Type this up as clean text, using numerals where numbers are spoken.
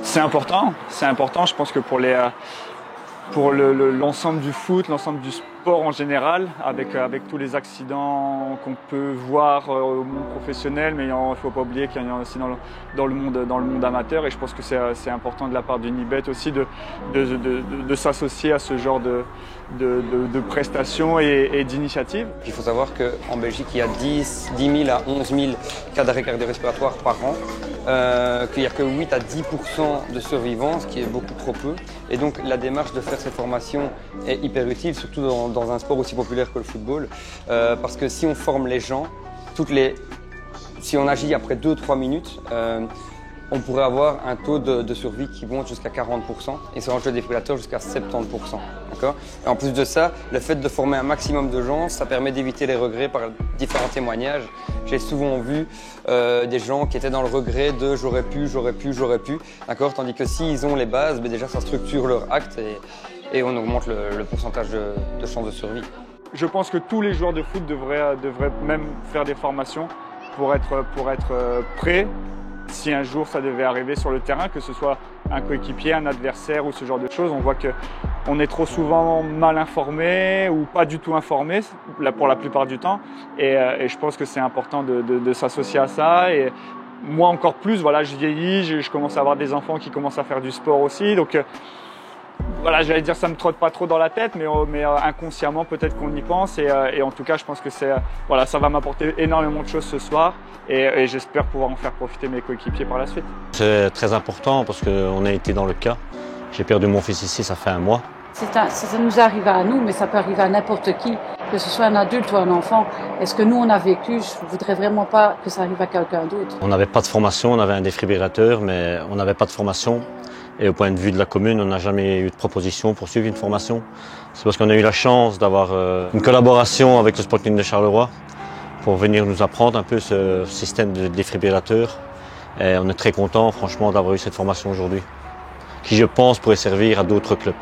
C'est important. Je pense que pour l'ensemble du foot, l'ensemble du sport en général, avec tous les accidents qu'on peut voir au monde professionnel, mais il ne faut pas oublier qu'il y en a aussi dans le monde amateur. Et je pense que c'est important de la part d'Unibet aussi de s'associer à ce genre de prestations et d'initiatives. Il faut savoir qu'en Belgique, il y a 10 000 à 11 000 cas d'arrêt cardio-respiratoire par an, qu'il n'y a que 8 à 10% de survivance, ce qui est beaucoup trop peu. Et donc la démarche de faire ces formations est hyper utile, surtout dans un sport aussi populaire que le football, parce que si on forme les gens, si on agit après 2-3 minutes, on pourrait avoir un taux de survie qui monte jusqu'à 40% et sur un jeu défibrillateur jusqu'à 70%. D'accord ? Et en plus de ça, le fait de former un maximum de gens, ça permet d'éviter les regrets par différents témoignages. J'ai souvent vu des gens qui étaient dans le regret de j'aurais pu. D'accord ? Tandis que s'ils ont les bases, déjà ça structure leur acte et on augmente le pourcentage de chances de survie. Je pense que tous les joueurs de foot devraient même faire des formations pour être prêts si un jour ça devait arriver sur le terrain, que ce soit un coéquipier, un adversaire ou ce genre de choses. On voit qu'on est trop souvent mal informé ou pas du tout informé pour la plupart du temps. Et je pense que c'est important de s'associer à ça. Et moi encore plus, voilà, je vieillis, je commence à avoir des enfants qui commencent à faire du sport aussi. Donc voilà, j'allais dire ça me trotte pas trop dans la tête, mais inconsciemment peut-être qu'on y pense et en tout cas je pense que ça va m'apporter énormément de choses ce soir et j'espère pouvoir en faire profiter mes coéquipiers par la suite. C'est très important parce qu'on a été dans le cas. J'ai perdu mon fils ici, ça fait un mois. Ça nous arrive à nous, mais ça peut arriver à n'importe qui, que ce soit un adulte ou un enfant. Est-ce que nous on a vécu? Je ne voudrais vraiment pas que ça arrive à quelqu'un d'autre. On n'avait pas de formation, on avait un défibrillateur, mais on n'avait pas de formation. Et au point de vue de la commune, on n'a jamais eu de proposition pour suivre une formation. C'est parce qu'on a eu la chance d'avoir une collaboration avec le Sporting de Charleroi pour venir nous apprendre un peu ce système de défibrillateur. Et on est très content, franchement, d'avoir eu cette formation aujourd'hui, qui, je pense, pourrait servir à d'autres clubs.